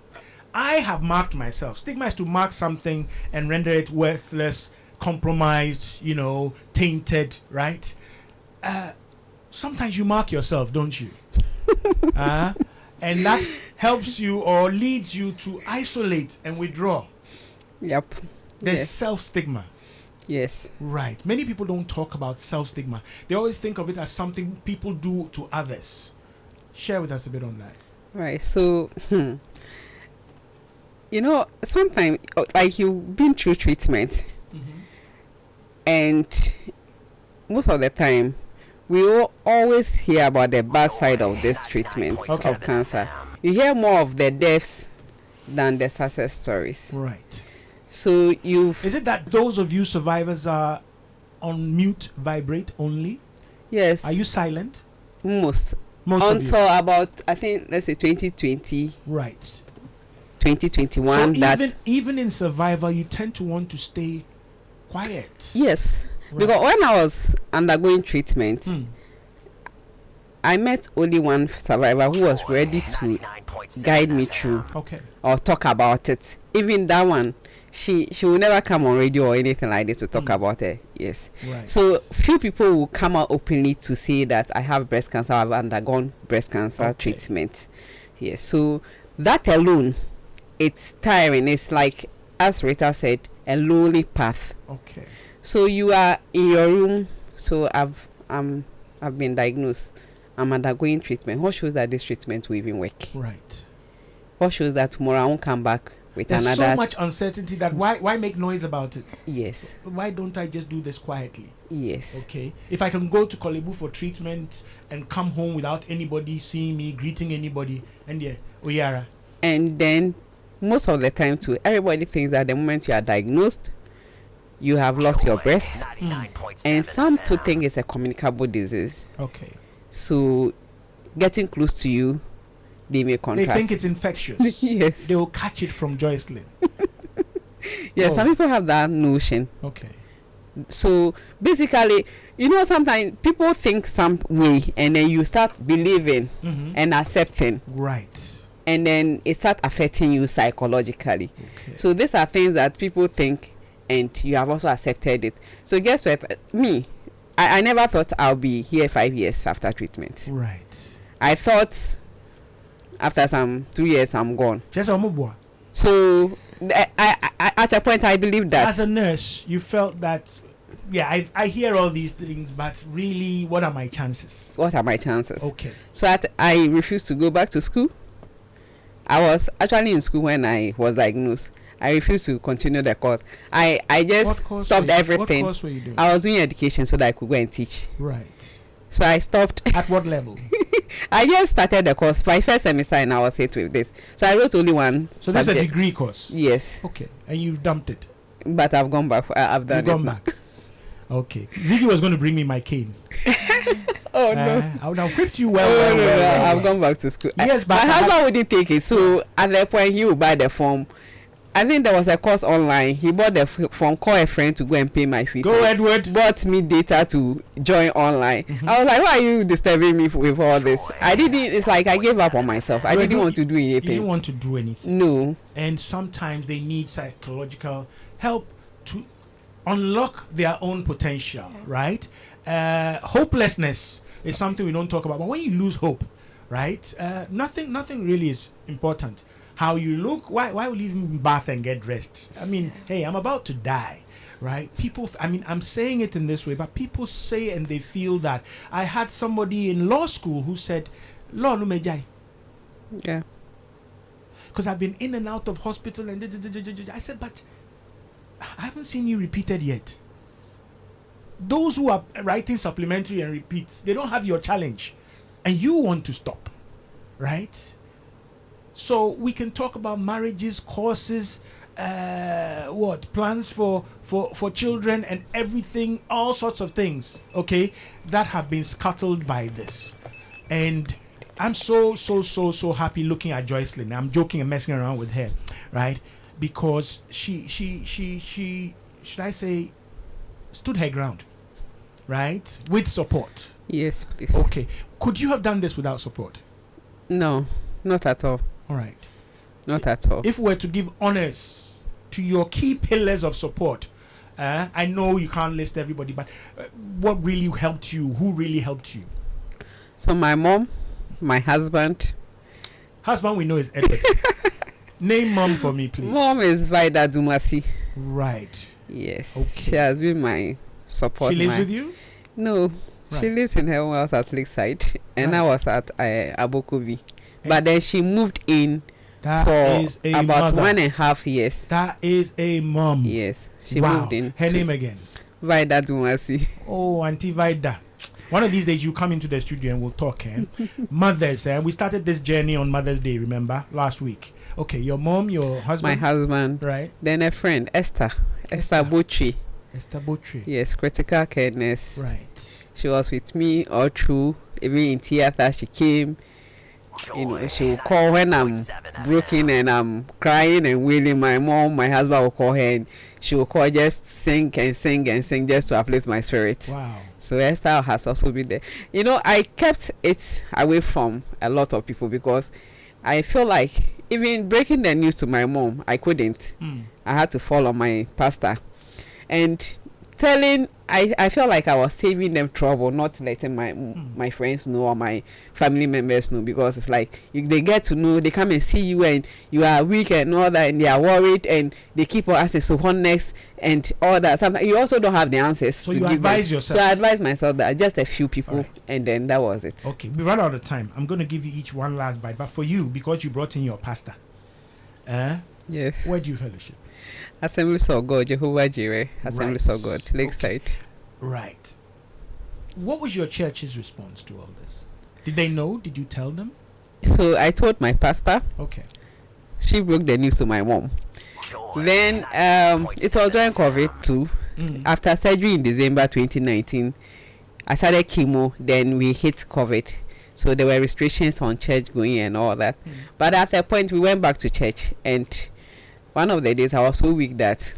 I have marked myself. Stigma is to mark something and render it worthless, compromised, tainted, right? Sometimes you mark yourself, don't you? And that helps you or leads you to isolate and withdraw. Yep. There's Yes. self-stigma. Yes. Right. Many people don't talk about self-stigma. They always think of it as something people do to others. Share with us a bit on that. Right. So, sometimes, like, you've been through treatment, and most of the time, we always hear about the bad side of this treatment Okay. of cancer. You hear more of the deaths than the success stories. Right. So Is it that those of you survivors are on mute, vibrate only? yes, Are you silent? most Most of you. until about, I think, let's say 2020, Right. 2021. So that even in survival, you tend to want to stay quiet. yes, Right. because when I was undergoing treatment, Hmm. I met only one survivor who was ready to guide me through Okay. or talk about it. Even that one, she will never come on radio or anything like this to talk about it. Yes. Right. So few people will come out openly to say that I have breast cancer, I've undergone breast cancer Okay. treatment. Yes. So that alone, it's tiring. It's like, as Rita said, a lonely path. Okay. So you are in your room. So I've been diagnosed. I'm undergoing treatment. What shows that this treatment will even work? Right. What shows that tomorrow I won't come back with There's another? so much uncertainty that why make noise about it? Yes. Why don't I just do this quietly? Yes. Okay. If I can go to Kolebu for treatment and come home without anybody seeing me, greeting anybody, and yeah, Oyara. And then most of the time too, everybody thinks that the moment you are diagnosed, you have lost your breast, and some too think it's a communicable disease. Okay. So getting close to you, they may They contract. think it's infectious. Yes. They will catch it from Joycelyn. Yes, Oh. some people have that notion. Okay. So basically, sometimes people think some way and then you start believing and accepting, Right. and then it start affecting you psychologically. Okay. So these are things that people think and you have also accepted it. So guess what? Me, I never thought I'll be here 5 years after treatment. Right. I thought after some 2 years I'm gone. Just a So I at a point I believed that. As a nurse, you felt that, yeah, I hear all these things, but really, what are my chances? What are my chances? Okay. So I refused to go back to school. I was actually in school when I was diagnosed. I refused to continue the course. I just stopped everything. What course were you doing? I was doing education so that I could go and teach. Right. So I stopped. At what level? I just started the course my first semester and I was hit with this. So I wrote only one So subject. that's a degree course? Yes. Okay. And you've dumped it? But I've gone back. I've done You've gone it. back. Okay. Ziggy was going to bring me my cane. Oh no. I would have whipped you well. Oh, well, no, well, no, well, I've well. gone back to school. Yes, My but husband wouldn't take it. So at that point, he would buy the form. I think there was a course online. He bought the form, called a friend to go and pay my fees. Go, Edward. Bought me data to join online. I was like, why are you disturbing me with all this? I didn't. It's like I gave up on myself. I didn't want to do You anything. didn't want to do anything. No. And sometimes they need psychological help to unlock their own potential, right? Hopelessness is something we don't talk about, but when you lose hope, right, nothing really is important. How you look, why will you even bath and get dressed? I mean, hey, I'm about to die, right? People, I'm saying it in this way, but people say and they feel that. I had somebody in law school who said, law no mejai. Yeah. Because I've been in and out of hospital and I said, but I haven't seen you repeated yet. Those who are writing supplementary and repeats, they don't have your challenge, and you want to stop, right? So we can talk about marriages, courses, plans for children and everything, all sorts of things, okay, that have been scuttled by this. And I'm so happy looking at Joycelyn. I'm joking and messing around with her, right? Because she should I say stood her ground, right? With support. Yes, please. Okay. Could you have done this without support? No, not at all. All right. Not at all. If we were to give honors to your key pillars of support, I know you can't list everybody, but what really helped you? Who really helped you? So my mom, my husband. Husband we know is Edward. Name mom for me, please. Mom is Vida Dumasi. Right. Yes. Okay. She has been my support. She lives with you? No. Right. She lives in her own house at Lakeside. And I Right. was at Abokobi. But then she moved in That is for a about mother. 1.5 years. That is a mom. Yes. She Wow. moved in. Her to name again? Vida Dumasi. Oh, Auntie Vida. One of these days you come into the studio and we'll talk. Mothers, we started this journey on Mother's Day, remember? Last week. Okay, your mom, your husband? My husband. Right. Then a friend, Esther Botri. Esther Botri. Yes, critical care nurse. Right. She was with me all through. Even in theater, she came. You know, she will call when I'm broken and I'm crying and wailing. My mom, my husband will call her and she will call, just sing and sing and sing just to uplift my spirit. Wow. So Esther has also been there. You know, I kept it away from a lot of people because I feel like even breaking the news to my mom, I couldn't. I had to follow my pastor. And telling, I felt like I was saving them trouble, not letting my friends know or my family members know, because it's like they get to know, they come and see you and you are weak and all that, and they are worried and they keep on asking, so what next and all that. Sometimes you also don't have the answers. So to you give advise them. yourself. So I advised myself that just a few people, Right. and then that was it. Okay, we run out of time. I'm going to give you each one last bite, but for you, because you brought in your pastor, Yes. where do you fellowship? Assemblies of God, Jehovah Jireh, Assemblies Right. of God, Lakeside. Okay. Right. What was your church's response to all this? Did they know? Did you tell them? So I told my pastor. Okay. She broke the news to my mom. Then it was during COVID too. After surgery in December 2019, I started chemo. Then we hit COVID, so there were restrictions on church going and all that. But at that point, we went back to church, and one of the days I was so weak that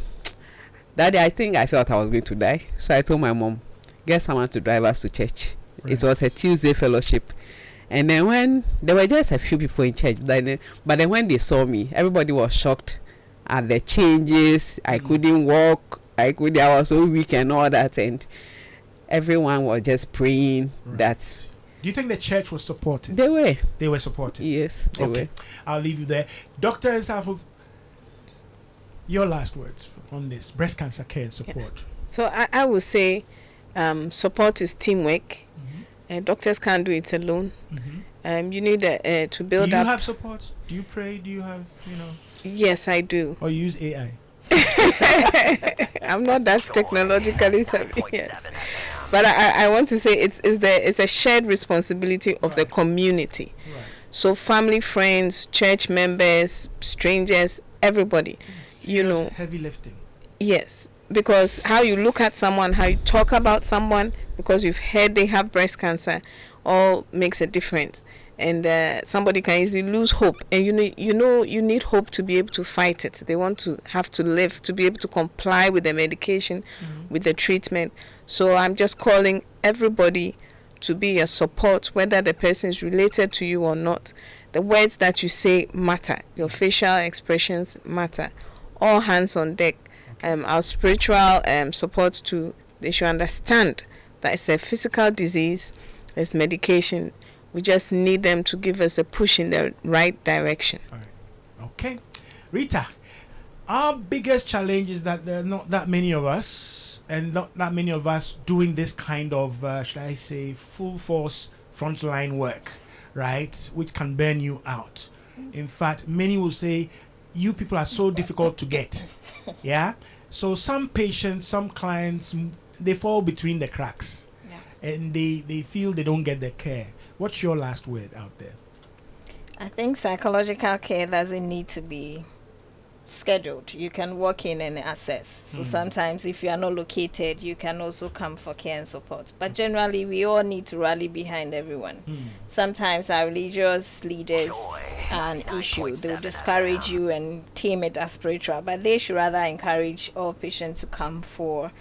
That day, I think I felt I was going to die. So I told my mom, get someone to drive us to church. Right. It was a Tuesday fellowship. And then when there were just a few people in church, but then when they saw me, everybody was shocked at the changes. I couldn't walk. I was so weak and all that. And everyone was just praying that. Do you think the church was supportive? They were. They were supportive. Yes, they Okay. were. I'll leave you there. Dr. Nsafu, your last words on this breast cancer care and support. So I would say support is teamwork. Doctors can't do it alone. You need to build Do you up. have support? Do you pray? Do you have, Yes, I do. or you use AI? I'm not that technologically savvy. Yes. 99.7 FM. But I want to say it's a shared responsibility of the Right. community. Right. So family, friends, church members, strangers, everybody. Serious heavy lifting. Yes, because how you look at someone, how you talk about someone, because you've heard they have breast cancer, all makes a difference. And somebody can easily lose hope, and you need hope to be able to fight it. They want to have to live, to be able to comply with the medication, with the treatment. So I'm just calling everybody to be your support, whether the person is related to you or not. The words that you say matter. Your facial expressions matter. All hands on deck. Our spiritual support too. They should understand that it's a physical disease. There's medication. We just need them to give us a push in the right direction. All right. Okay. Rita, our biggest challenge is that there are not that many of us, and not that many of us doing this kind of, should I say, full force frontline work, right? Which can burn you out. In fact, many will say, you people are so difficult to get. Yeah? So some patients, some clients, they fall between the cracks. And they feel they don't get the care. What's your last word out there? I think psychological care doesn't need to be scheduled. You can walk in and access. So sometimes if you are not located, you can also come for care and support. But generally, we all need to rally behind everyone. Sometimes our religious leaders are an issue. They'll discourage you and tame it as spiritual. But they should rather encourage all patients to come for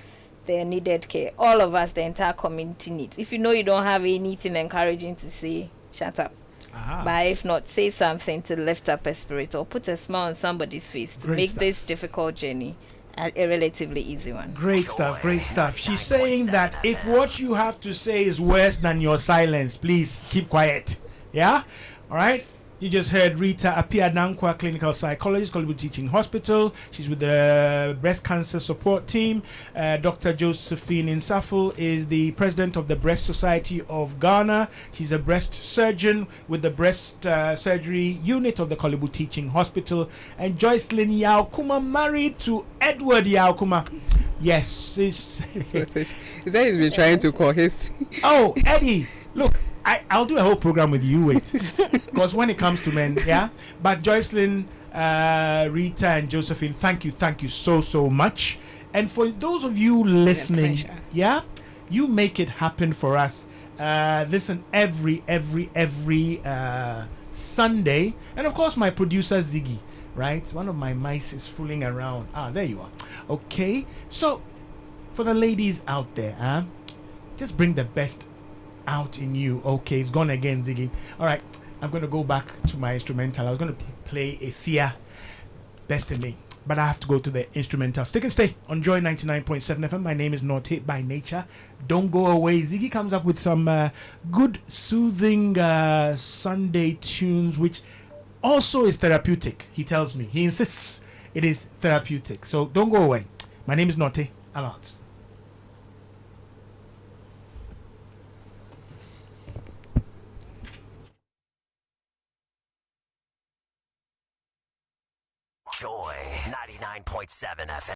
their needed care. All of us, the entire community needs. If you know you don't have anything encouraging to say, shut up. But if not, say something to lift up a spirit or put a smile on somebody's face to Great make stuff. this difficult journey a relatively easy one. Great stuff, great stuff. She's saying that if what you have to say is worse than your silence, please keep quiet. Yeah? All right? You just heard Rita Apia Dankwa, clinical psychologist, Hollywood Teaching Hospital. She's with the breast cancer support team. Dr. Josephine Nsafu is the president of the Breast Society of Ghana. She's a breast surgeon with the breast surgery unit of the Hollywood Teaching Hospital. And Joycelyn Yaukuma, married to Edward Yaukuma. Yes, He said he's been trying to call his. Oh, Eddie, look, I'll do a whole program with you, wait. Because when it comes to men, yeah. But Joycelyn, Rita, and Josephine, thank you so much. And for those of you listening, pleasure. yeah, you make it happen for us. Listen every Sunday. And of course, my producer, Ziggy, right? One of my mice is fooling around. There you are. Okay. So, for the ladies out there, just bring the best out in you. Okay, it's gone again, Ziggy. All right, I'm going to go back to my instrumental. I was going to play a Thea Destiny, but I have to go to the instrumental. Stick and stay on Joy 99.7 FM. My name is Nortey by nature. Don't go away. Ziggy comes up with some good, soothing Sunday tunes, which also is therapeutic. He tells me. He insists it is therapeutic. So don't go away. My name is Nortey. I'm out. Joy 99.7 FM.